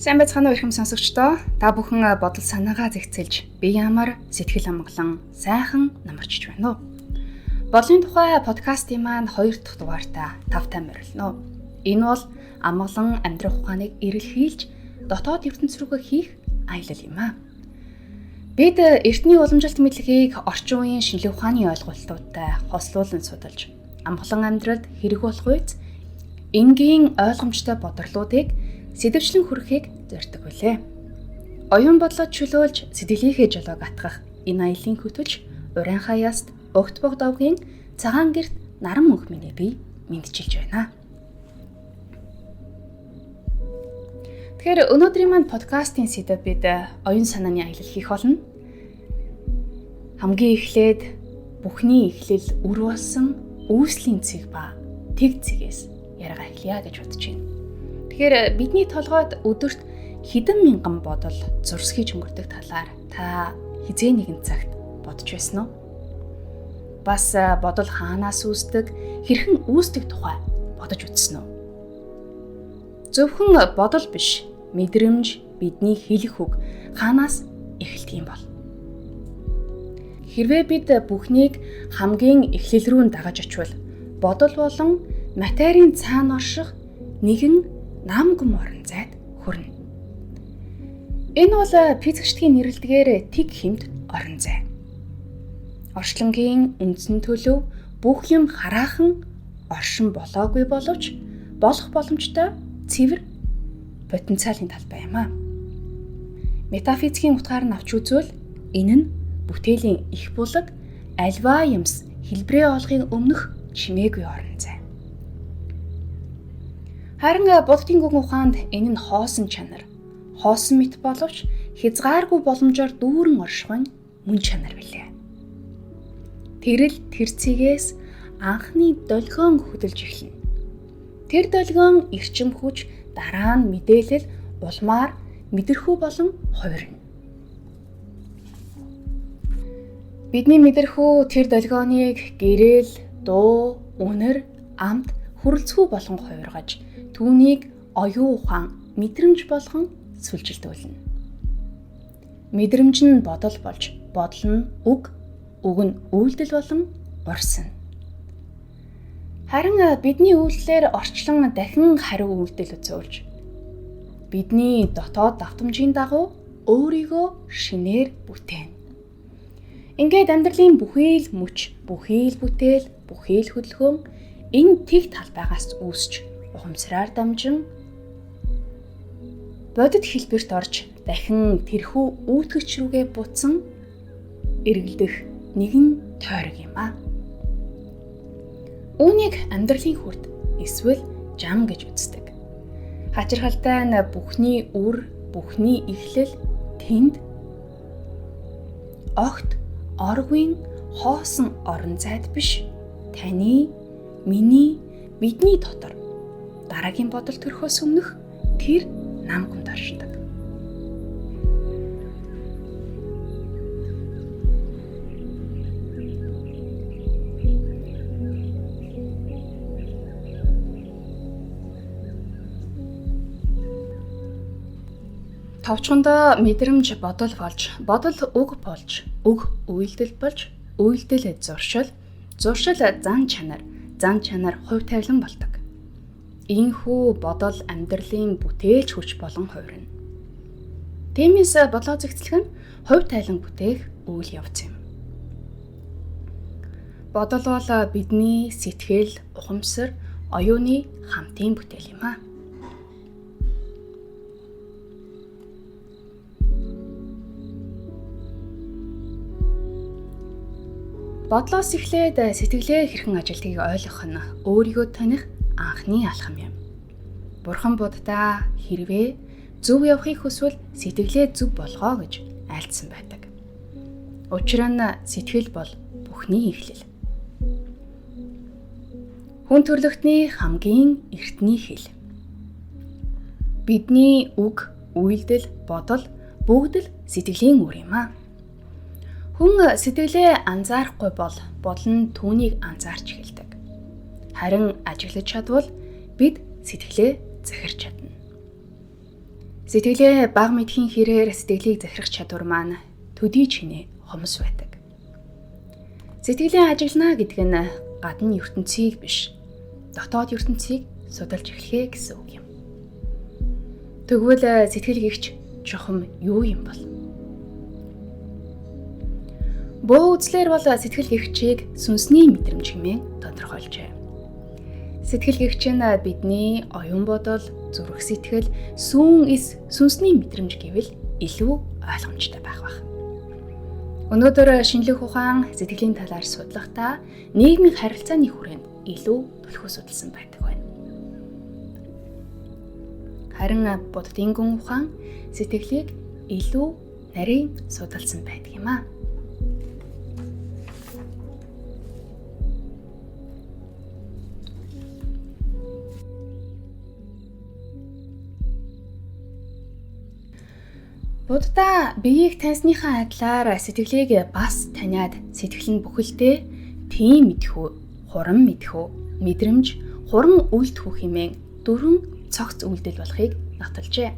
Сайн байцгаана уу ихэм сонсогчдоо. Та бүхэн бодол санаагаа зэгцэлж, бие ямар сэтгэл амгалан сайхан намарчж байна уу? Бодлын тухай подкастын маань 2 дахь дугаартаа тавтай морилно. Энэ бол амгалан амьдрах ухааныг эрэлхийлж, дотоод ертөнц рүүгээ хийх аялал юм аа. Бид эртний уламжилт мэдлэгийг орчин үеийн шинжлэх ухааны ойлголтуудтай хослуулан судалж, амгалан амьдралд хэрэг болох үед энгийн ойлгомжтой бодлуудыг сэдэвчлэн хүрэхийг зорддог билээ. Оюун бодлоод чөлөөлж сэтгэлийнхээ жолоог атгах энэ аялын хөтөлж уран хаяаст огт богдовгийн цагаан гэрт наран мөнх миний бие мэдчилж байна. Тэгэхээр өнөөдрийн маань подкастын сэдэв бид оюун санааны аялал хийх болно. Хамгийн эхлээд бүхний эхлэл үр болсон үүслийн цэг ба тэг цэгээс яриагаа эхлэе гэж бодож байна. Тэгэхээр бидний толгойд өдөрт хэдэн мянган бодол зурсхийж өнгөрдөг талаар та хизээ нэгэн цагт бодож байсан уу? Бас бодол хаанаас үүсдэг, хэрхэн үүсдэг тухай бодож үзсэн үү? Зөвхөн бодол биш, мэдрэмж, бидний хэлэх үг хаанаас эхэлдэг юм бол? Хэрвээ бид бүхнийг хамгийн эхлэл рүү дагаж очивол бодол болон материйн цаана орших нэгэн намгам орон зайд хүрнэ. Энэ бол физикчдгийн нэрлэлгээр тэг хэмт орон зай. Орчлонгийн үндсэн төлөв бүх юм хараахан оршин болоогүй боловч болох боломжтой цэвэр потенциалын талбай юм аа. Метафизикийн утгаар нь авч үзвэл энэ нь бүтээлийн их булаг альва юмс хэлбэрээ олохын өмнөх чимээгүй орон зай. Харин буддийн гүн ухаанд энэ нь хоосон чанар, хоосон мэт боловч хязгааргүй боломжоор дүүрэн оршихын мөн чанар билээ. Тэрл тэр цэгээс анхны долгион хөдөлж эхэлнэ. Тэр долгион эрчим хүч дараа нь мэдээлэл улмаар мэдэрхүү болон хувирна. Бидний мэдэрхүү тэр долгионыг гэрэл, дуу, үнэр, амт, хүрэлцгүй болгон хувиргаж түүнийг оюун ухаан мэдрэмж болгон сүлжилдүүлнэ. Мэдрэмж нь бодол болж, бодол нь үг, үг нь үйлдэл болон урсна. Харин бидний үйлдэлээр орчлон дахин хариу үйлдэл үзүүлж, бидний дотоод давтамжийн дагуу өөрийгөө шинээр бүтээн. Ингээд амьдралын бүхий л мөч, бүхий л бүтээл, бүхий л хөдөлгөөн энэ тэг талбайгаас үүсч ухамсараар дамжин бодит хэлбэрт орж дахин тэрхүү үүтгэгч рүүгээ буцсан эргэлдэх нэгэн тойрог юм аа. Үүнийг амьдралын хүрд эсвэл жам гэж үздэг. Хачирхалтай нь бүхний үр, бүхний эхлэл тэнд огт оргийн хоосон орон зайд биш, таны, миний, бидний дотор дараагийн бодол төрхөөс өмнөх тэр намгамд оршдог. Товчхондоо мэдрэмж бодол болж, бодол үг болж, үг үйлдэл болж, үйлдэл зуршил, зуршил зан чанар хувь тавилан болдог. Ийхүү бодол амьдралын бүтээлч хүч болон хувирна. Тиймээс бодлоо зэгцлэх нь хувь тайлан бүтээх үйл явц юм. Бодол бол бидний сэтгэл, ухамсар, оюуны хамтын бүтээл юм аа. Бодлоос эхлээд сэтгэлээ хэрхэн ажилтгийг ойлгох нь өөрийгөө таних анхны алхам юм. Бурхан Буддаа хэрвээ зөв явахыг хүсвэл сэтгэлээ зөв болгоо гэж айлдсан байдаг. Учир нь сэтгэл бол бүхний эхлэл. Хүн төрлөختний хамгийн эртний хэл. Бидний үг, үйлдэл, бодол бүгд л сэтгэлийн үр юм аа. Хүн сэтгэлээ анзаарахгүй бол бодол нь түүнийг анзаарч эхэлдэг. Харин ажиглаж чадвал бид сэтгэлээ захирч чадна. Сэтгэлээ бага мэдхийн хэрээр сэтгэлийг захирах чадвар маань төдий чинээ хомс байдаг. Сэтгэлийн ажиглана гэдэг нь гадна ертөнцийг биш, дотоод ертөнцийг судалж эхлэхээ гэсэн үг юм. Тэгвэл сэтгэл гэгч чухам юу юм бол? Бөө үзлэр бол сэтгэл гэгчийг сүнсний мэдрэмж хэмээн тодорхойлжээ. Сэтгэл гэгч нь бидний оюун бодол, зүрх сэтгэл, сүүн эс, сүнсний мэдрэмж гэвэл илүү ойлгомжтой байх бах. Өнөөдөр шинжлэх ухаан сэтгэлийн талаар судлахдаа нийгмийн харилцааны хүрээнд илүү түлхүү судалсан байдаг байна. Харин буддын гүн ухаан сэтгэлийг илүү нарийн судалсан байдаг юм аа. Будда биеийг таньсныхаа адилаар сэтгэлийг бас таниад сэтгэл нь бүхэлдээ тийм мэдхүү, хуран мэдхүү, мэдрэмж, хуран үйлдэхүү хэмээн 4 цогц үйлдэл болохыг нотолжээ.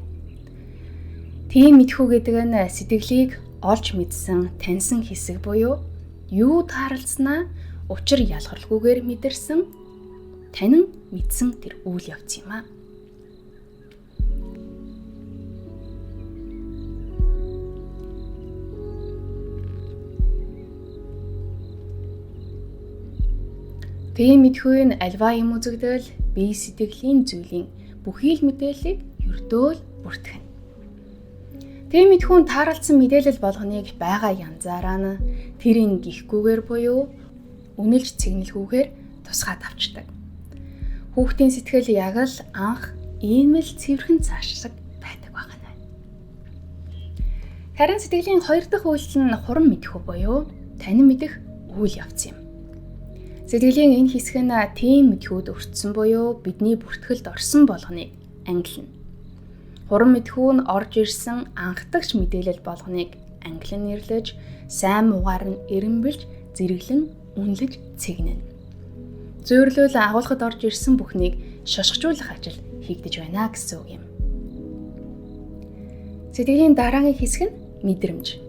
Тийм мэдхүү гэдэг нь сэтгэлийг олж мэдсэн, таньсан хэсэг буюу юу тааралцсанаа учир ялгаралгүйгээр мэдэрсэн, танин мэдсэн тэр үйл явц юм аа. Тийм мэдхүйн альва юм үзэгдэл бие сэтгэлийн зүйлийн бүхий л мэдээллийг ердөө л бүртгэн. Тийм мэдхүүн тааралцсан мэдээлэл болгоныг байгаа янзаараа нь тэрийг гихгүйгээр буюу үнэлж цэгнэлгүйгээр тусгаад авчдаг. Хүүхдийн сэтгэл яг л анх ийм л цэвэрхэн цаашиг байдаг байна. Харин сэтгэлийн 2 дахь үйлдэл нь хуран мэдхүү буюу танин мэдэх үйл явц юм. Сэтгэлийн энэ хэсэг нь тийм мэдхүүд өртсөн буюу бидний бүртгэлд орсон болгоныг ангилна. Хуран мэдхүү нь орж ирсэн анхдагч мэдээлэл болгоныг ангилан нэрлэж, сайн муугаар нь эренбэлж, зэрэглэн үнэлж цэгнэнэ. Зөөрлөл агуулгад орж ирсэн бүхнийг шошгожуулах ажил хийгдэж байна гэсэн үг юм. Сэтгэлийн дараагийн хэсэг нь мэдрэмж.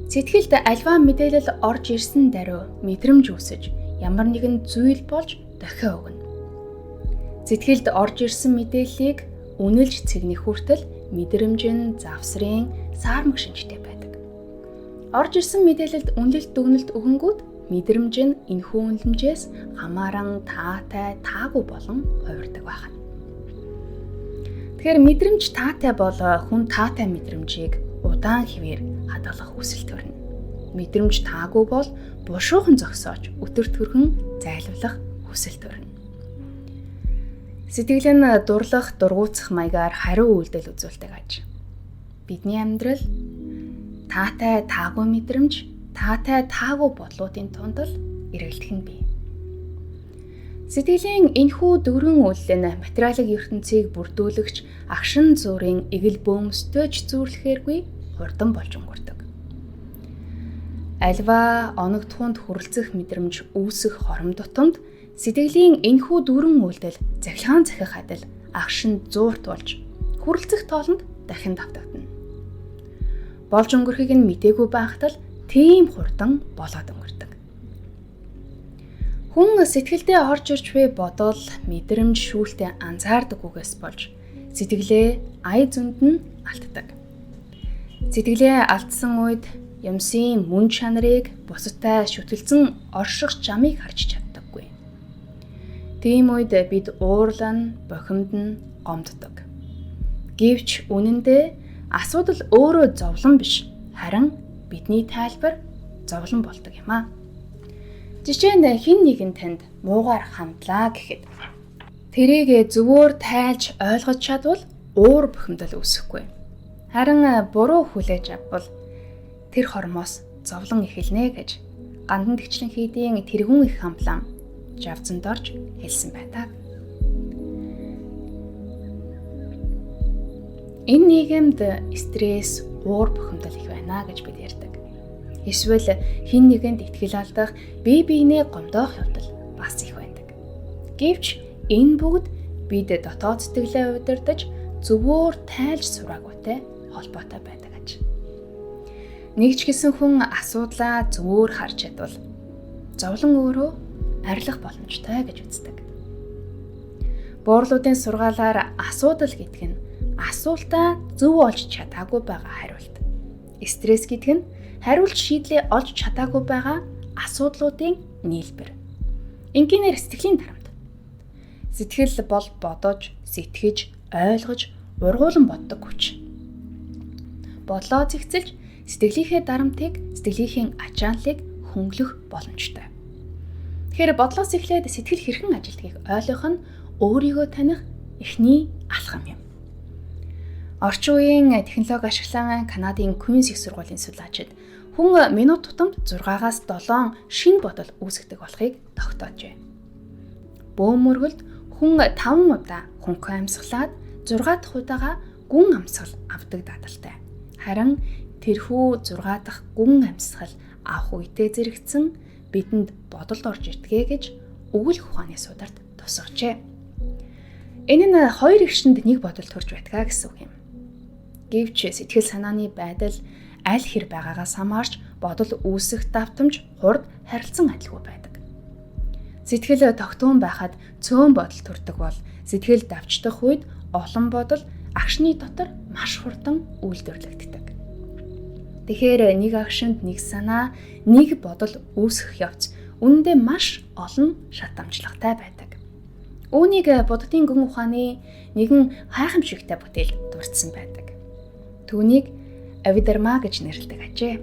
Сэтгэлд альва мэдээлэл орж ирсэн даруй мэдрэмж үүсэж ямар нэгэн зүйл болж дохио өгнө. Сэтгэлд орж ирсэн мэдээллийг үнэлж цэгнэх хүртэл мэдрэмж нь завсрын саармаг шинжтэй байдаг. Орж ирсэн мэдээлэлд үнэлэлт дүгнэлт өгөнгүүд мэдрэмж нь энэхүү үнэлэмжээс хамааран таатай, таагүй болон хувирдаг байна. Тэгэхээр мэдрэмж таатай бол хүн таатай мэдрэмжийг удаан хэвээр хадгалах хүсэл төрнө. Мэдрэмж таагүй бол бушуухан зогсоож өтөр төрхөн зайлуулах хүсэл төрнө. Сэтгэл нь дурлах, дургуутсах маягаар хариу үйлдэл үзүүлдэг аж. Бидний амьдрал таатай, таагүй мэдрэмж, таатай, таагүй бодлуудын тундал эргэлдэх нь бий. Сэтгэлийн энэхүү 4 үйлдэл нь материалын ертөнцийг бүрдүүлэгч агшин зүрийн эгэл бөөмсдөж зүүрлэхээргүй хурдан болж өнгөрдөг. Альва оногдохунд хүрэлцэх мэдрэмж үүсэх хором тутамд сэтгэлийн энэхүү 4 үйлдэл захилгаан захих адил агшин зуурт болж хүрэлцэх тоолонд дахин давтагдана. Болж өнгөрөхийг нь мдээгүй байхад л тийм хурдан болоод өнгөрдөг. Хүн сэтгэлдээ орж ирж буй бодол, мэдрэмж шүүлтээ анзаардаггүйгээс болж сэтгэлээ ая зүнд нь алддаг. Сэтгэлээ алдсан үед юмсын мөн чанарыг бусадтай шүтэлцэн орших чамыг харж чаддаггүй. Тийм үед бид уурлан, бохимдон, гомддог. Гэвч үнэндээ асуудал өөрөө зовлон биш, харин бидний тайлбар зовлон болдог юм аа. Жишээ нь хэн нэгэн танд муугар хандлаа гэхэд тэрийг зөвөр тайлж ойлгож чадвал уур бохимдол үүсэхгүй. Харин буруу хүлээж авбал тэр хормоос зовлон эхэлнэ гэж гандан тэгчлэн хийдийн тэргүүн их хамлан жавцанд орж хэлсэн байдаг. Энэ нийгэмд стресс, уур бохимдол их байна гэж бид ярьдаг. Эсвэл хэн нэгэнд итгэл алдах, бие биенээ гомдоох явдал бас их байдаг. Гэвч энэ бүгд бид дотоод сэтгэлээ удирдах, зөвөр тайлж сураагүйтэй холбоотой байдаг аж. Нэг ч гэсэн хүн асуудлаа зөвөр харж чадвал зовлон өөрөө арилах боломжтой гэж үздэг. Буурлуудын сургаалаар асуудал гэдэг нь асуултаа зөв олж чадаагүй байгаа хариулт. Стресс гэдэг нь хариулт шийдлээ олж чадаагүй байгаа асуудлуудын нийлбэр. Энгийнээр сэтгэлийн дарамт. Сэтгэл бол бодож, сэтгэж, ойлгож, ургуулan боддог хүч. Бодлоо зэгцэлж, сэтгэлийнхээ дарамтыг, сэтгэлийнхээ ачааллыг хөнгөлөх боломжтой. Тэгэхээр бодлоос эхлээд сэтгэл хэрхэн ажилдгийг ойлгох нь өөрийгөө таних эхний алхам юм. Орчин үеийн технологи ашиглан Канадын Queen's их сургуулийн судлаачид хүн минут тутамд 6-аас 7 шинэ бодол үүсгдэг болохыг тогтоожээ. Бөөмөргөлд хүн 5 удаа хөнхөө амьсгалаад 6 дахь удаага гүн амьсгал авдаг дадалтай. Харин тэрхүү 6 дахь гүн амьсгал авах үедээ зэрэгцэн бидэнд бодолд орж ирдгээ гэж өгүүлэх ухааны сударт тусгажээ. Энэ нь хоёр эгшинд нэг бодол төрж байдгаа гэсэн үг юм. Гэвч сэтгэл санааны байдал аль хэр байгаагаас хамаарч бодол үүсэх давтамж хурд харилцан адилгүй байдаг. Сэтгэл тогтвон байхад цөөн бодол төрдөг бол сэтгэл давчдах үед олон бодол агшны дотор маш хурдан үйлдвэрлэгддэг. Тэгэхээр нэг агшинд нэг санаа, нэг бодол үүсэх явц үүндээ маш олон шат амжлагтай байдаг. Үүнийг буддын гүн ухааны нэгэн гайхамшигтай бүтээл дурдсан байдаг. Түүнийг Авидharma гэж нэрлэдэг ажээ.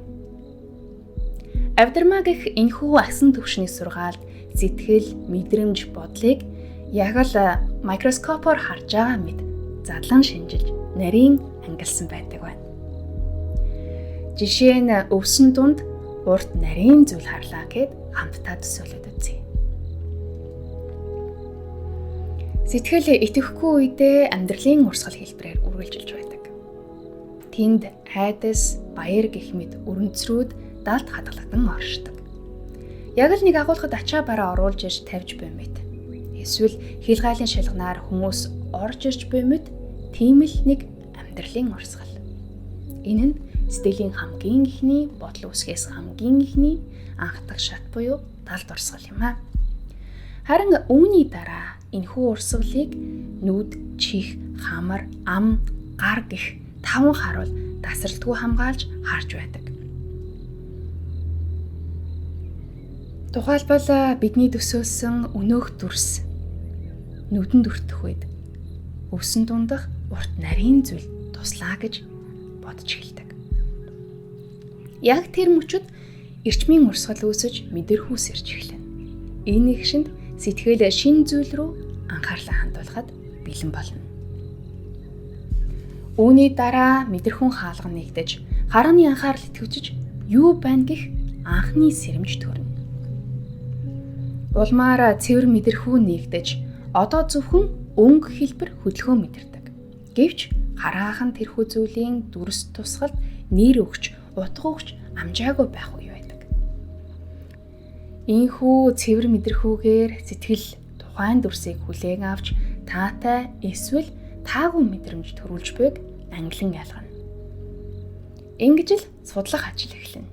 Авидharma гэх энэхүү асан түвшний сургаалд сэтгэл, мэдрэмж, бодлыг яг л микроскопоор харж байгаа мэт задлан шинжилж нарийн ангилсан байдаг байна. Жишээ нь өвсөн дунд урт нарийн зүйл харлаа гэд хамтдаа төсөөлөд үзье. Сэтгэл итгэхгүй үедээ амьдралын урсгал хэлбэрээр үргэлжилж байдаг. Тэнд айдас, баяр гэх мэт өрөнцрүүд далд хадгалагдан оршдог. Яг л нэг агуулгад ачаа бараа оруулж ирж тавьж буй мэт. Эсвэл хилгайлын шалганаар хүмүүс орж ирж буй мэт тийм л нэг амьдралын урсгал. Энэ нь сэтгэлийн хамгийн ихний бодол үүсгээс хамгийн ихний анхдаг шат буюу далд урсгал юм а. Харин үүний дараа энэхүү урсгалыг нүд, чих, хамар, ам, гар гэх 5 харуул тасралтгүй хамгаалж харж байдаг. Тухайлбал бидний төсөөлсөн өнөөх дүрс нүдэнд өртөх үед өвсөн дундах урт нарийн зүйл туслаа гэж бодож эхэлдэг. Яг тэр мөчөд эрчмийн урсгал үүсэж мэдэрхүүс ирж эхэлнэ. Энэ нэгшинд сэтгэл шин зүйл рүү анхаарлаа хандуулахад бэлэн болно. Үүний дараа мэдэрхүүн хаалга нэгдэж, харааны анхаарал итгэвчж юу байна гэх анхны сэрэмж төрнө. Улмаар цэвэр мэдэрхүүн нэгдэж, одоо зөвхөн өнгө хэлбэр хөдөлгөөн мэдэрдэг. Гэвч хараахан тэрхүү зүйлийн дүрс тусгалд нэр өгч, утга өгч амжаагүй байх үе байдаг. Ийхүү цэвэр мэдэрхүүгээр сэтгэл тухайн дүрсийг хүлээн авч таатай эсвэл таагүй мэдрэмж төрүүлж буйг англин ялгана. Ингэж л судлах ажил эхэлнэ.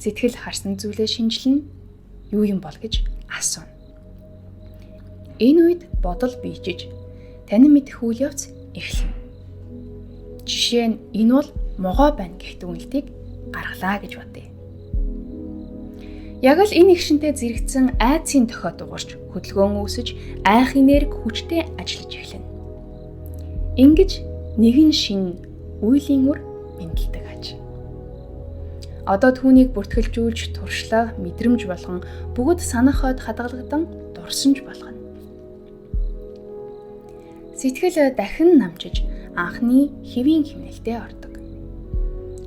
Сэтгэл харсан зүйлээ шинжилнэ. Юу юм бол гэж асууна. Энэ үед бодол биежиж танин мэдэх үйл явц эхэлнэ. Жишээ нь энэ бол могоо байна гэх дүгнэлтийг гаргалаа гэж бодъё. Яг л энэ ихшинтэй зэрэгцэн айцын дохио дуурч хөдөлгөөн үүсэж айх энерги хүчтэй ажиллаж эхэлнэ. Ингэж нэгэн шин үеийн үр бэнтэлдэг аж. Одоо түүнийг бүртгэлжүүлж туршлага, мэдрэмж болгон бүгд санах хойд хадгалагдан дурсамж болгоно. Сэтгэл дахин намжиж анхны хэвийн хэмнэлтэд ордог.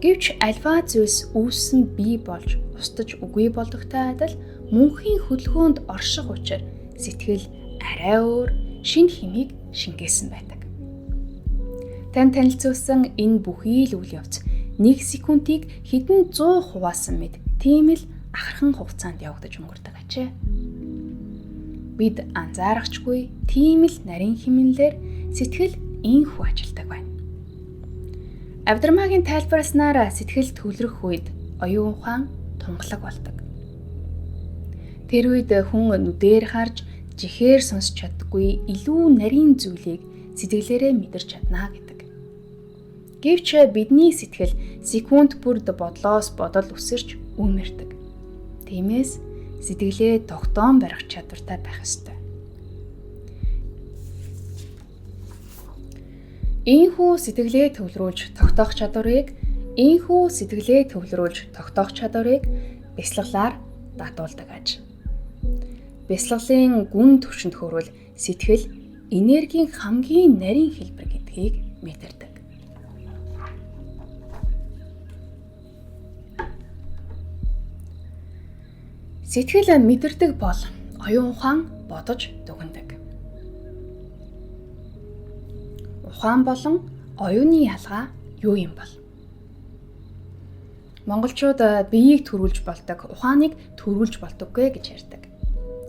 Гэвч альва зүйлс үүссэн бий болж устж үгүй болдогтой адил мөнхийн хөдөлгөөнд орших учир сэтгэл арай өөр шинэ хэмийг шингээсэн байдаг. Тань танилцуулсан энэ бүхий л үйл явц 1 секундыг хэдэн 100 хуваасан мэд тийм л ахархан хугацаанд явагдаж өнгөрдөг ажээ. Бид анзаарахчгүй тийм л нарийн хэмнэлээр сэтгэл ийхүү ажилдаг байна. Авдрамаагийн тайлбарласнаар сэтгэл төвлөрөх үед оюун ухаан тунгалаг болдог. Тэр үед хүн нүдээр харж, жихээр сонсч чаддаггүй илүү нарийн зүйлийг сэтгэлээрээ мэдэрч чадна гэдэг. Гэвч бидний сэтгэл секунд бүрд бодлоос бодол үсэрч үүмэрдэг. Тиймээс сэтгэлээ тогтоон барих чадвартай байх ёстой. Ийхүү сэтгэлээ төвлөрүүлж тогтоох чадварыг бясалгалаар дадуулдаг аж. Бясалгалын гүн түвшинд хүрвэл сэтгэл энергийн хамгийн нарийн хэлбэр гэдгийг мэдэрдэг. Сэтгэл мэдэрдэг бол оюун ухаан бодож дүгнэдэг. Ухаан болон оюуны ялгаа юу юм бол? Монголчууд биеийг төрүүлж болдог, ухааныг төрүүлж болдоггүй гэж ярьдаг.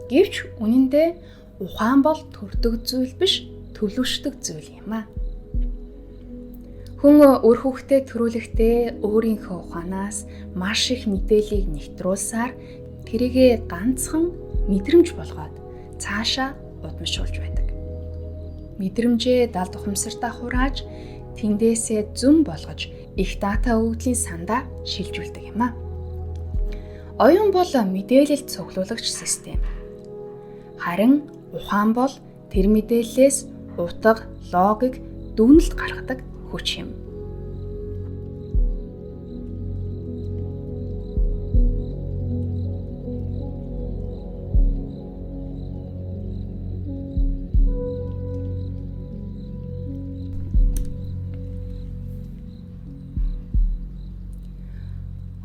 Гэвч үнэн дээр ухаан бол төрдөг зүйл биш, төлөвшдөг зүйл юм аа. Хүн өр хүүхдээ төрүүлэхдээ өөрийнхөө ухаанаас маш их мэдээллийг нэвтрүүлсээр тэрийгэ ганцхан мэдрэмж болгоод цаашаа удамшуулж байдаг. Мэдрэмжээ далд ухамсартаа хурааж, тэндээсээ зүм болгож их дата өгөгдлийн сандаа шилжүүлдэг юм аа. Оюун бол мэдээлэл цуглуулагч систем. Харин ухаан бол тэр мэдээллээс утга, логик, дүгнэлт гаргадаг хүч юм.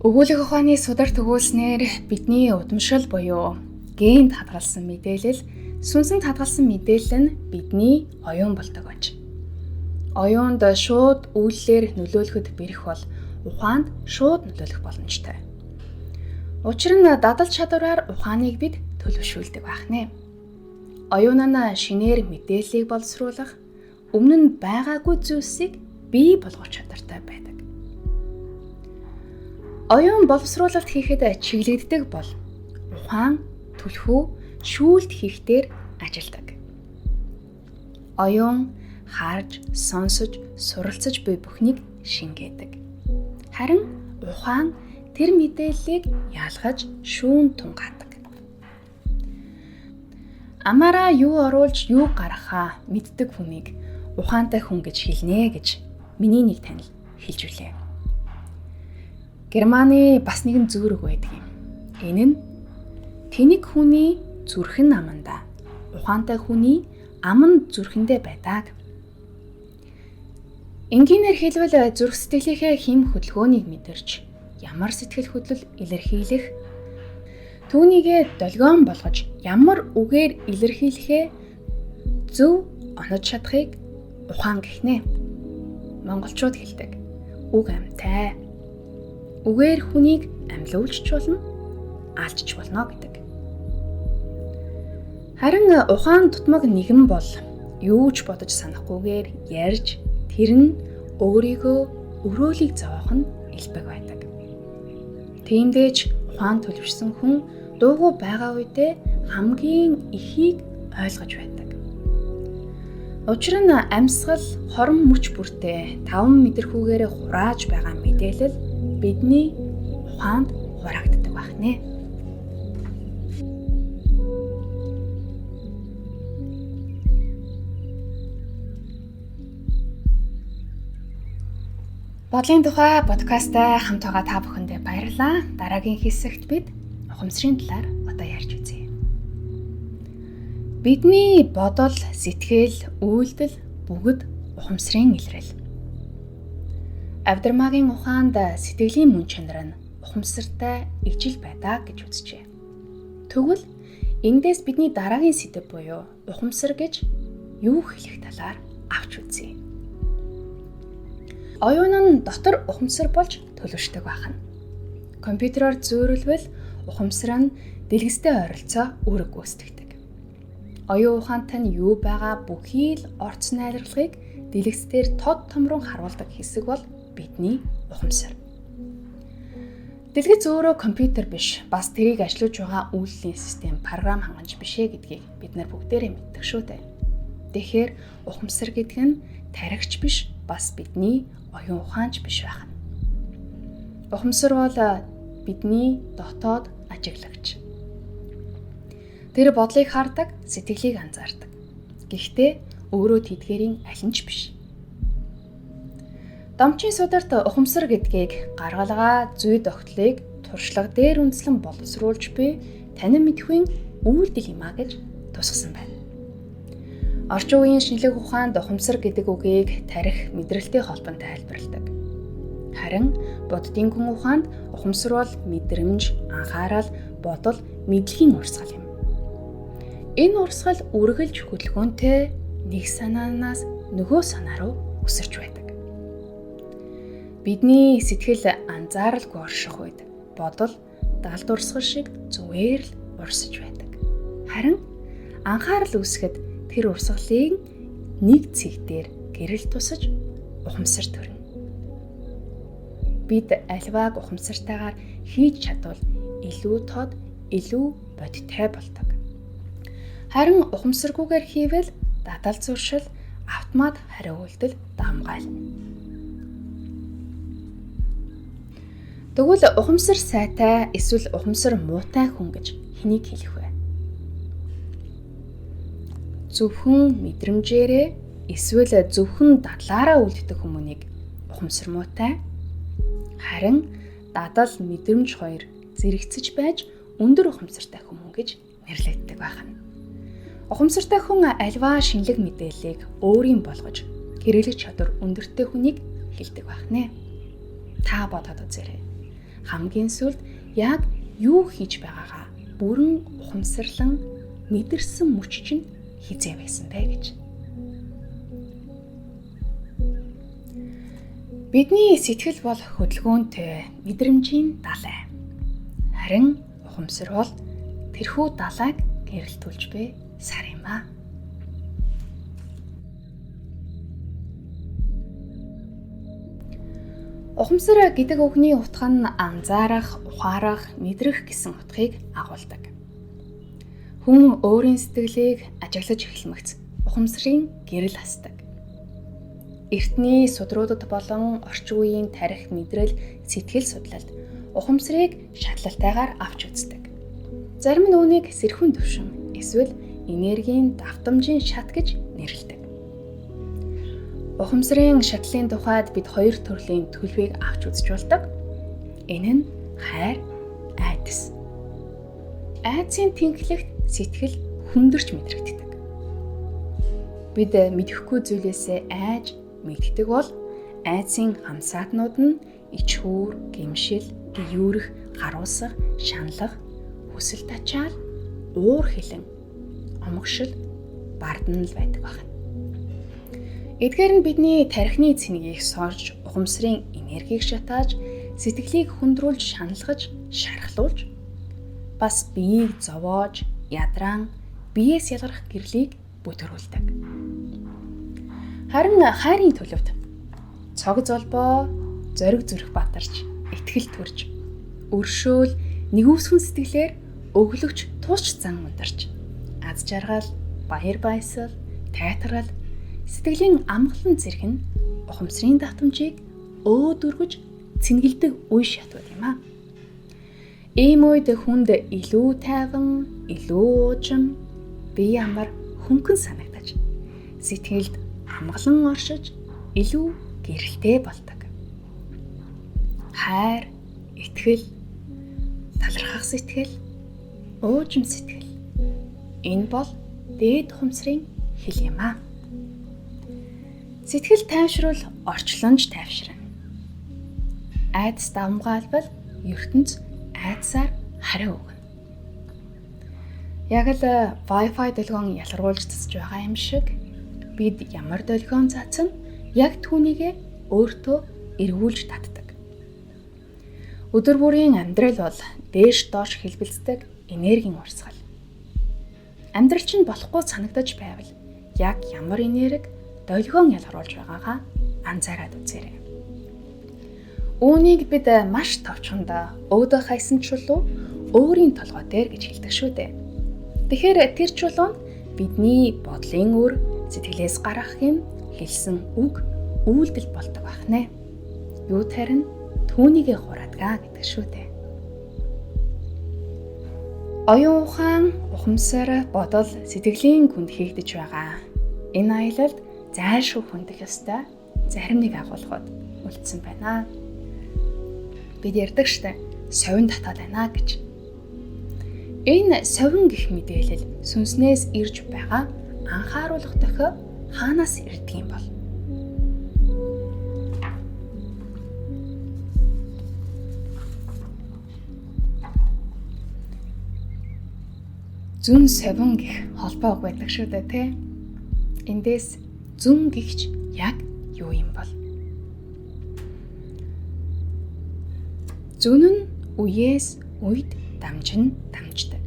Өгүүлэх ухааны судар төгөөлснээр бидний удамшил буюу генд хадгалсан мэдээлэл, сүнсэнд хадгалсан мэдээлэл нь бидний оюун болдог аж. Оюунд шууд үйллэлээр нөлөөлөхөд бэрх бол ухаанд шууд нөлөөлөх боломжтой. Учир нь дадал чадвараар ухааныг бид төлөвшүүлдэг байх нэ. Оюун нь шинээр мэдээллийг боловсруулах, өмнө нь байгаагүй зүйлсийг бий болгох чадвартай байдаг. Оюун боловсруулалт хийхэд чиглэгддэг бол ухаан түлхүү шүүлт хийхдээр ажилдаг. Оюун харж, сонсож, суралцаж буй бүхнийг шингээдэг. Харин ухаан тэр мэдээллийг ялгаж шүүн тунгаадаг. Амаараа юу оруулж, юу гаргахаа мэддэг хүнийг ухаантай хүн гэж хэлнэ гэж миний нэг танил хэлж үлээ. Германы бас нэгэн зүрэг байдаг юм. Энэ нь тэнэг хүний зүрхэн аманда, ухаантай хүний аман зүрхэндээ байдаг. Энгийнээр хэлбэл зүрх сэтгэлийнхээ хэм хөдөлгөөнийг мэдэрч, ямар сэтгэл хөдлөл илэрхийлэх, түүнийгээ долгион болгож ямар үгээр илэрхийлэхээ зөв онож чадахыг ухаан гэх. Монголчууд хэлдэг. Үг амьтай. Үгээр хүнийг амьлуулж болно, алжиж болно гэдэг. Харин ухаан тутмаг нэгэн бол юу ч бодож санахгүйгээр ярьж, тэр нь өөрийгөө өрөөлийг зовоох нь элбэг байдаг. Тиймдээч ухаан төлөвшсөн хүн дуугүй байгаа үедээ хамгийн ихийг ойлгож байдаг. Учир нь амьсгал хорон мөч бүртээ 5 мэдрэхүүгээр хурааж байгаа мэдээлэл бидний ухаанд хураагддаг байх нэ. Бодлын тухай подкастаа хамт байгаа та бүхэндээ баярлалаа. Дараагийн хэсэгт бид ухамсарын талаар одоо ярьж үзье. Бидний бодол, сэтгэл, үйлдэл бүгд ухамсарын илрэл. Авдрамаагийн ухаанд сэтгэлийн мөн чанар нь ухамсартай ижил байдаг гэж үзжээ. Тэгвэл эндээс бидний дараагийн сэдэв буюу ухамсар гэж юу хэлэх талаар авч үзье. Оюун нь дотор ухамсар болж төлөвшдөг байна. Компьютероор зөөрөлвөл ухамсар нь дэлгэцтэй ойролцоо үүрэг гүйцэтгэдэг. Оюун ухаантай нь юу байгаа бүхий л орц найрлагыг дэлгэцээр тод томрон харуулдаг хэсэг бол бидний ухамсар. Дэлгэц өөрөө компьютер биш, бас тэрийг ажилуулж байгаа үйлдлийн систем, програм хангамж биш ээ гэдгийг бид нар бүгдээрээ мэддэг шүү дээ. Тэгэхээр ухамсар гэдэг нь тархич биш, бас бидний оюун ухаанч биш байх нь. Ухамсар бол бидний дотоод ажиглагч. Тэр бодлыг хардаг, сэтгэлийг анзаардаг. Гэхдээ өөрөө тэдгээрийн аль нь ч биш. Домчийн сударт ухамсар гэдгийг гаргалгаа зүй тогтлыг туршлага дээр үндэслэн боловсруулж буй танин мэдхийн үйлдэл юм а гэж тусгасан байна. Орчин үеийн шинэлэг ухаанд ухамсар гэдэг үгийг тарих мэдрэлтэй холбон тайлбарладаг. Харин буддийн гүн ухаанд ухамсар бол мэдрэмж, анхаарал, бодол, мэдлэгийн урсгал юм. Энэ урсгал үргэлж хөдөлгөөнтэй нэг санаанаас нөгөө санаа руу өсөрч байдаг. Бидний сэтгэл анзааралгүй орших үед бодол далд урсгал шиг зүгээр л урсаж байдаг. Харин анхаарал үүсгэхэд тэр урсгалыг нэг цэг дээр гэрэл тусаж ухамсар төрнө. Бид альвааг ухамсартайгаар хийж чадвал илүү тод, илүү бодиттой болдог. Харин ухамсаргүйгээр хийвэл дадал зуршил, автомат хариу үйлдэл давмгайлна. Тэгвэл ухамсар сайтай эсвэл ухамсар муутай хүн гэж хэнийг хэлэх вэ? Зөвхөн мэдрэмжээрээ эсвэл зөвхөн дадлаараа үлддэг хүмүүнийг ухамсар муутай, харин дадал мэдрэмж хоёр зэрэгцэж байж өндөр ухамсартай хүмүүс гэж нэрлэгддэг байна. Ухамсартай хүн альва шинэлэг мэдээллийг өөрийн болгож хэрэглэх чадвар өндөртэй хүнийг хэлдэг байна. Та бодоод үзээрэй. Хамгийн сүүлд яг юу хийж байгаагаа бүрэн ухамсарлан мэдэрсэн мөч чинь хизээ байсан бэ гэж. Бидний сэтгэл бол хөдөлгөөнтэй мэдрэмжийн далай. Харин ухамсар бол тэрхүү далайг гэрэлтүүлж буй сар юм аа. Ухамсар гэдэг үгний утга нь анзаарах, ухаарах, мэдрэх гэсэн утгыг агуулдаг. Хүн өөрийн сэтгэлийг ажиглаж эхлэмэгц ухамсарын гэрэл хасдаг. Эртний судруудад болон орчин үеийн тарих, мэдрэл, сэтгэл судлалд ухамсарыг шатлалтайгаар авч үздэг. Зарим нь үүнийг сэрхэн төвшин эсвэл энергийн давтамжийн шат гэж нэрлэдэг. Ухамсарын шатлалын тухайд бид хоёр төрлийн төлөвийг авч үзэж болдог. Энэ нь хайр, айдас. Айдсын тэнхлэгт сэтгэл хүндэрч мэдрэгддэг. Бид мэдэхгүй зүйлээсээ айж мэддэг бол айдсын хамсаатнууд нь ичхүүр, гэмшил, гүйрэх, харуулсах, шаналх, хүсэл тачаал, уур хилэн, омгшил, барднал байдаг байна. Эдгээр нь бидний тархины цэнийг сорж, ухамсарын энергийг шатааж, сэтгэлийг хүндрүүлж, шаналгаж, шархлуулж, бас биеийг зовоож, ядраан, биеэс ялгарх гэрлийг бүтэрүүлдэг. Харин хайрын төлөвт цог золбоо, зориг зүрх батарч, итгэл төрж, өршөөл, нэгүсгэн сэтгэлээр өглөгч тусч зан ундарч, аз жаргал, баяр баясгал, тайтгарал, сэтгэлийн амгалан зэрэг нь ухамсарын давтамжийг өөдөргөж цэнгэлдэг үе шатууд юм а. Ийм үед хүнд илүү тайван, илүү уужим, бие амар хөнгөн санагдаж, сэтгэлд амгалан оршиж, илүү гэрэлтэй болдог. Хайр, итгэл, талархах сэтгэл, уужим сэтгэл. Энэ бол дээд ухамсарын хэл юм а. Сэтгэл тайвшруул орчлонж тайвшрана. Айдас давмгаалбал ертөнц айдсаар хариу өгнө. Яг л Wi-Fi долгион ялгаруулж цацж байгаа юм шиг бид ямар долгион цацсан яг түүнийгээ өөртөө эргүүлж татдаг. Өдөр бүрийн амьдрал бол дээш доош хэлбэлцдэг энергийн урсгал. Амьдрал чинь болохгүй санагдаж байвал яг ямар энерги, долгион ялгаруулж байгаагаа анзаараад үзээрэй. Үүнийг бид маш товчхонд өөдөө хайсан чулуу өөрийн толгой дээр гэж хэлдэг шүү дээ. Тэгэхээр тэр чулуунд бидний бодлын үр, сэтгэлээс гаргахын хэлсэн үг, үйлдэл болдог байна. Юу тарин түүнийгээ хураадгаа гэдэг шүү дээ. Оюун ухаан, ухамсар, бодол, сэтгэлийн гүнд хийгдэж байгаа. Энэ аялалд зайлшгүй хүндэх ёстой зарим нэг агуулгууд үлдсэн байна. Бид ярьдаг штэ, совин татаад байна гэж. Энэ совин гэх мэдээлэл сүнснээс ирж байгаа анхааруулах дохио хаанаас ирдэг юм бол? Зүн совин гэх холбоо үг байдаг шүү дээ, тэ? Эндээс зүн гихч яг юу юм бол? Зүн нь үеэс үед дамждаг.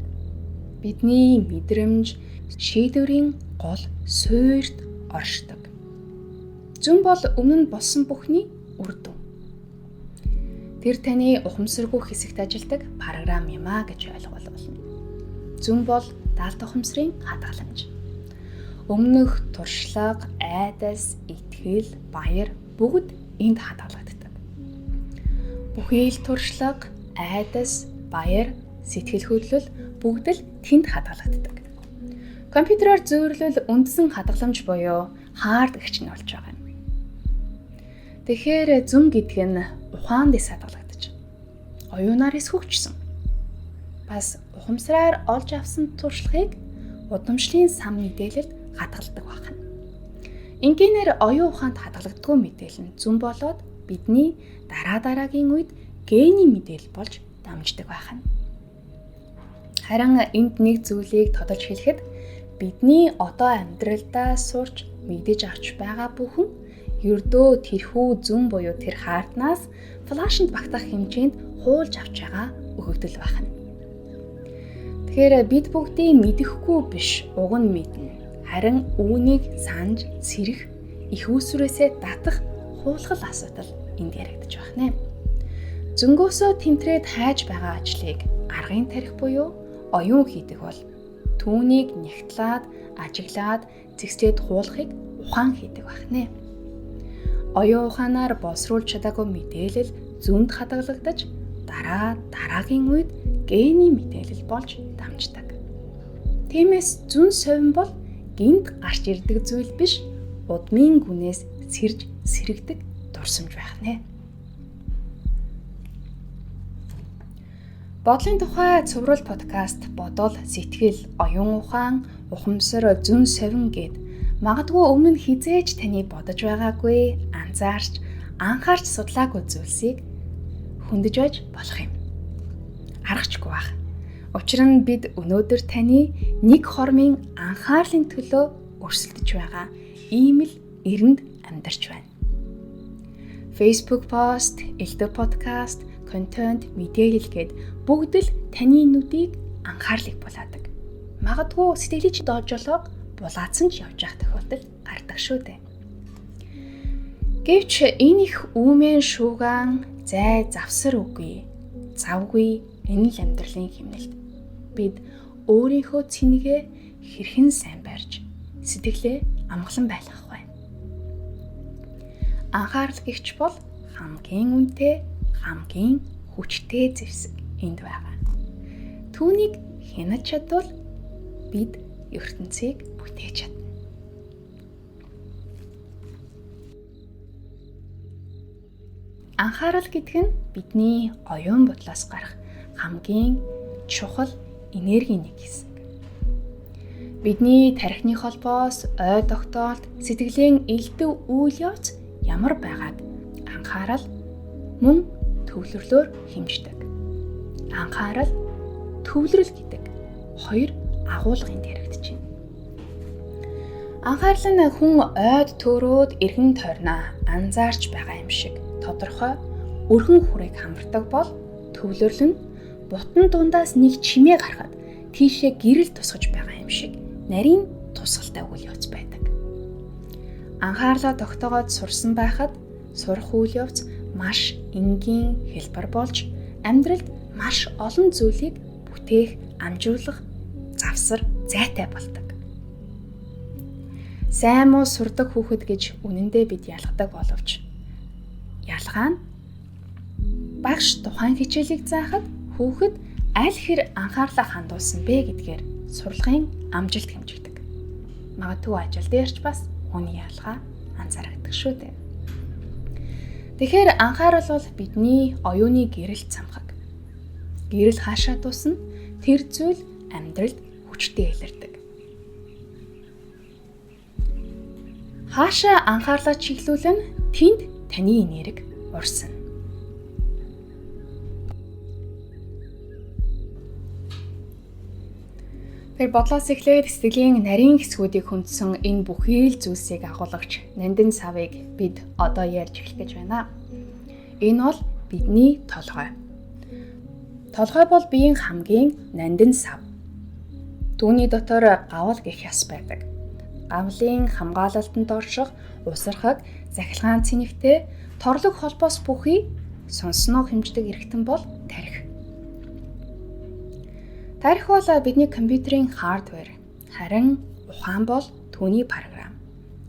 Бидний мэдрэмж, шийдвэрийн гол суурьд оршдог. Зүн бол өмнө нь болсон бүхний үр дүн. Тэр таны ухамсаргүй хэсэгт ажилладаг програм юм а гэж ойлгол болно. Зүн бол даалт ухамсарын хадгаламж. Өмнөх туршлага, айдас, итгэл, баяр бүгд энд хадгалагддаг. Бүхий л туршлага, айдас, баяр, сэтгэл хөдлөл бүгд л тэнд хадгалагддаг. Компьютероор зөөрлөл үндсэн хадгаламж буюу хард гэгч нь болж байгаа юм. Тэгэхээр зүн гэдэг нь ухаан дэс хадгалагдаж, оюунаар эсвүгчсэн. Бас ухамсараар олж авсан туршлагыг удамшлын сан мэдээлэлд хадгалдаг байна. Ингээр оюун ухаанд хадгалагддаггүй мэдээлэл нь зүн болоод бидний дараагийн үед гений мэдээлэл болж дамждаг байна. Харин энд нэг зүйлийг тодорч хэлэхэд бидний одоо амьдралдаа сурч мэдэж авч байгаа бүхэн ердөө тэрхүү зүн буюу тэр хаартнаас флашнд багтах хэмжээнд хуулж авч байгаа өгөгдөл байна. Тэгэхээр бид бүгдийг мэдэхгүй биш, уг нь мэднэ. Харин үүнийг санаж, сэрэх, их үүсвэрээсээ татах хуулгал асуудал энд яригдж байна. Зөнгөөсөө тэмтрээд хайж байгаа ажлыг аргын тарих буюу оюун хийдэг бол түүнийг нягтлаад, ажиглаад, зэгслээд хуулахыг ухаан хийдэг байна. Оюун ухаанаар боловсруулж чадаагүй мэдээлэл зүнд хадгалагдаж дараагийн үед гений мэдээлэл болж дамждаг. Тиймээс зүн совин бол гинт гарч ирдэг зүйл биш, удмын гүнээс сэрж сэрэгдэг дурсамж байна. Бодлын тухай цуврал подкаст бодол, сэтгэл, оюун ухаан, ухамсар, зүн совин гэд магадгүй өмнө нь хизээж таны бодож байгаагүй, анзаарч, анхаарч судлаагүй зүйлсийг хөндөж байж болох юм. Харахчгүй байх. Учир нь бид өнөөдөр таны нэг хормын анхаарлын төлөө өрсөлдөж байгаа ийм л эрэнд амьдарч байна. Facebook пост, элдв подкаст, контент, мэдээлэл гээд бүгд л таны нүдийг анхаарлыг булаадаг. Магадгүй сэтгэлийн чинь доожолоо булаацсан ч явж явах тохиолдол гардаг шүү дээ. Гэвч энэ их үүмэн шууган, зай завсар үгүй, завгүй энэ л амьдралын хэмнэлт. Бид өөрийнхөө цэнэгээ хэрхэн сайн барьж, сэтгэлээ амгалан байлгах вэ? Анхаарал гэгч бол хамгийн үнэтэй, хамгийн хүчтэй зэвсэг энд байгаа. Түүнийг хянаж чадвал бид ертөнцийг бүтээж чадна. Анхаарал гэдэг нь бидний оюун бодлоос гарах хамгийн чухал энергийн нэг хэсэг. Бидний тархины холбоос, ой тогтоолт, сэтгэлийн элдэв үйл явц ямар байгааг анхаарал мөн төвлөрлөөр хэмждэг. Анхаарал, төвлөрөл гэдэг хоёр агуулгын яригдж байна. Анхаарал нь хүн ойд төөрөөд эргэн тойрноо анзаарч байгаа юм шиг тодорхой өргөн хүрээг хамардаг бол төвлөрөл нь бутан дундаас нэг чимээ гарахад тийшээ гэрэл тусгаж байгаа юм шиг нарийн тусгалтай үйл явц байдаг. анхаарлаа тогтоогоод сурсан байхад сурах үйл явц маш энгийн хэлбэр болж амьдралд маш олон зүйлийг бүтээх, амжуулах завсар зайтай болдог. Сайн муу сурдаг хүүхэд гэж үнэндээ бид ялгадаг боловч ялгаа нь багш тухайн хичээлийг заахад хүүхэд аль хэр анхаарлаа хандуулсан бэ гэдгээр сурлагын амжилт хэмжигдэг. Магадгүй ажил дээрч бас хүний ялгаа анзаарэгдэх шүү дээ. Тэгэхээр анхаарал бол бидний оюуны гэрэл цамхаг. Гэрэл хаашаа тусна тэр зүйл амьдралд хүчтэй илэрдэг. Хаашаа анхаарлаа чиглүүлэн тэнд таны энерги урсна. Тэр бодлоос эхлээд сэтгэлийн нарийн хэсгүүдийг хөндсөн энэ бүхий л зүйлсийг агуулгач нандин савыг бид одоо ярьж эхлэх гэж байна. Энэ бол бидний толгой. Толгой бол биеийн хамгийн нандин сав. Түүний дотор гавал гэх яс байдаг. Гавлын хамгаалалтанд орших, усархаг, захилгаан цэнэгтэй, торлог холбоос бүхий сонсноо хэмждэг эргэтэн бол тархи. Тархи бол бидний компьютерийн хардвер, харин ухаан бол түүний програм.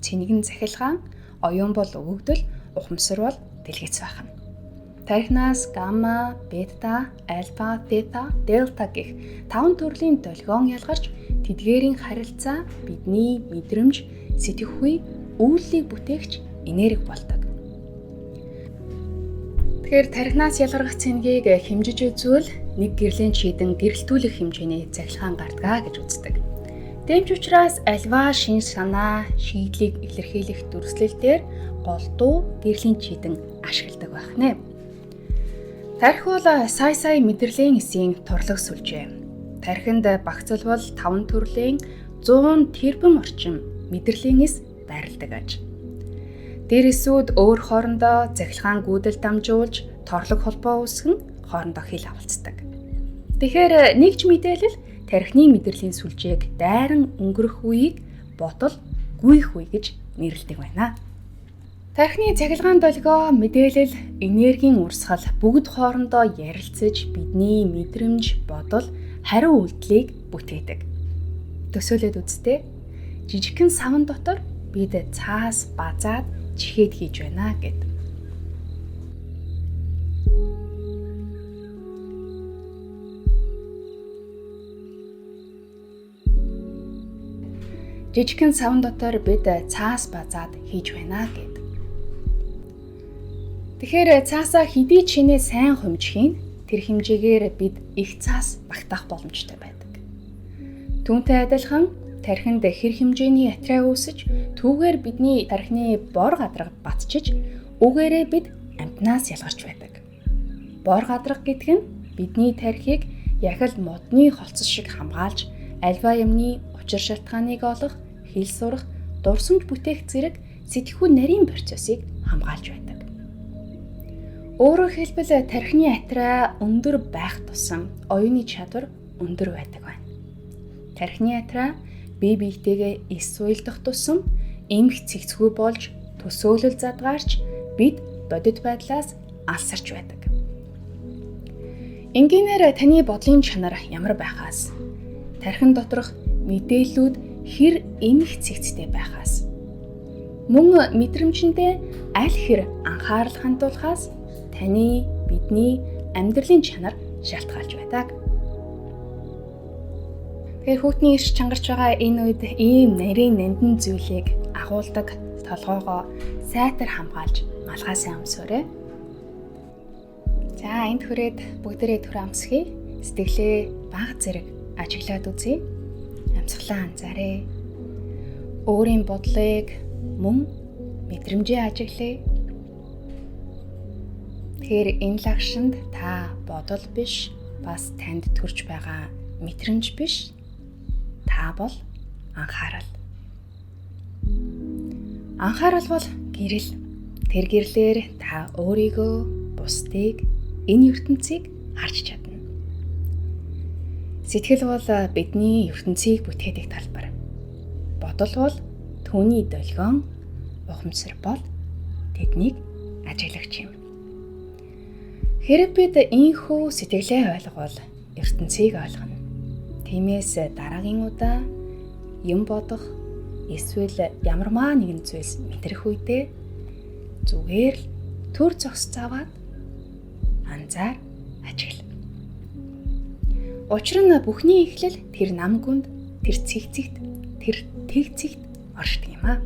Цэнэг нь захилгаан, оюун бол өгөгдөл, ухамсар бол дэлгэц байх нь. Тархинаас гамма, бета, альфа, тета, дельта гэх 5 төрлийн долгион ялгарч тэдгээрийн харилцаа бидний мэдрэмж, сэтгэхүй, үйллийг бүтээгч энерги болдог. Тэгэхээр тархинаас ялгарх цэнгийг хэмжиж үзвэл нэг гэрлийн чийдэн гэрэлтүүлэх хэмжээний захилгаан гардгаа гэж үздэг. Дэмж учраас альва шин санаа, шийдлийг илэрхийлэх дүрслэлээр голдуу гэрлийн чийдэн ашигладаг байх нэ. Тархи бол сая мэдрэлийн эсийн турлаг сүлжээ. Тархинд багцлбал 5 төрлийн 100 тэрбум орчим мэдрэлийн эс байрладаг аж. Тэр эсүүд өөр хоорондоо захилгаан гүйдэл дамжуулж торлог холбоо үүсгэн хоорондоо хил авалцдаг. Тэгэхээр нэгж мэдээлэл тархины мэдрэлийн сүлжээг дайран өнгөрөх үеийг бодол гүйх үе гэж нэрлэдэг байна. Тархины цахилгаан долгио, мэдээлэл, энергийн урсгал бүгд хоорондоо ярилцаж бидний мэдрэмж, бодол, хариу үйлдэлийг бүтээдэг. Төсөөлөд үзтээ жижигхэн савн дотор бид цаас базаад чихээд хийж байна гэд. Жижигхэн савн дотор бид цаас базаад хийж байна гэд. Тэгэхээр цаасаа хэдий чинээ сайн хумжихийн тэр хэмжээгээр бид их цаас багтаах боломжтой байдаг. Түүнтэй адилхан тархинд хэр хэмжээний ятраа үүсэж түүгээр бидний тархины бор гадаргад батчиж үгээрээ бид амтнаас ялгарч байдаг. Бор гадарга гэдэг нь бидний тархийг яг л модны холцос шиг хамгаалж альва юмны учир шалтгааныг олох, хэл сурах, дурсамж бүтээх зэрэг сэтгэхүй нарийн процессыг хамгаалж байдаг. Өөрөөр хэлбэл тархины ятраа өндөр байх тусам оюуны чадвар өндөр байдаг байна. Тархины ятраа бие биетэйгээ эс суйлдах тусам эмх цэгцгүй болж төсөөлөл задгаарч бид бодит байдлаас алсарч байдаг. Энгийнээр таны бодлын чанар ямар байхаас, тархин доторх мэдээллүүд хэр эмх цэгцтэй байхаас, мөн мэдрэмжиндээ аль хэр анхаарал хандуулахаас таны бидний амьдралын чанар шалтгаалж байдаг. Тэгэхээр хүүтний ирж чангарч байгаа энэ үед ийм нарийн нандин зүйлийг агуулдаг толгоогоо сайтар хамгаалж малгайсаа өмсөөрэй. За энд хүрээд бүгдээрээ түр амсхий. Сэтгэлээ баг зэрэг ажиглаад үзье. Амьсгалаа анзаарай. Өөрийн бодлыг мөн мэдрэмжээ ажиглая. Тэгэхээр энэ лагшинд та бодол биш, бас танд төрж байгаа мэдрэмж биш. Та бол анхаарал. Анхаарал бол гэрэл. Тэр гэрлээр та өөрийгөө, бусдыг, энэ ертөнцийг харж чадна. Сэтгэл бол бидний ертөнцийг бүтээдэг талбар. Бодол бол түүний долгион, ухамсар бол тэднийг ажиглагч юм. Хэрэв бид ийхүү сэтгэлээ ойлгол ертөнцийг ойлгоно. Тиймээс дараагийн удаа юм бодох эсвэл ямарваа нэгэн зүйлс мэдрэх үедээ зүгээр л төр зогсож аваад анзаар ажигла. Учир нь бүхний эхлэл тэр нам гүнд, тэр цэгцэгт, тэр тэгцэгт оршдог юм аа.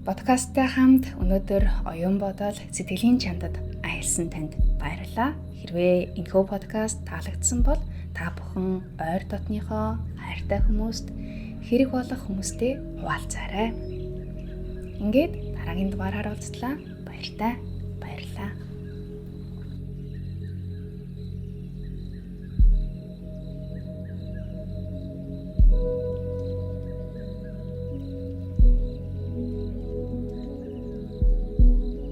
Подкасттай хамт өнөөдөр оюун бодол сэтгэлийн чандад аялсан танд баярлалаа. Хэрвээ энэхүү подкаст таалагдсан бол та бүхэн ойр дотныхоо хайртай хүмүүст хэрэг болох хүмүүстэй хуваалцаарай. Ингээд дараагийн дугаараар уулзлаа. Баярлалаа.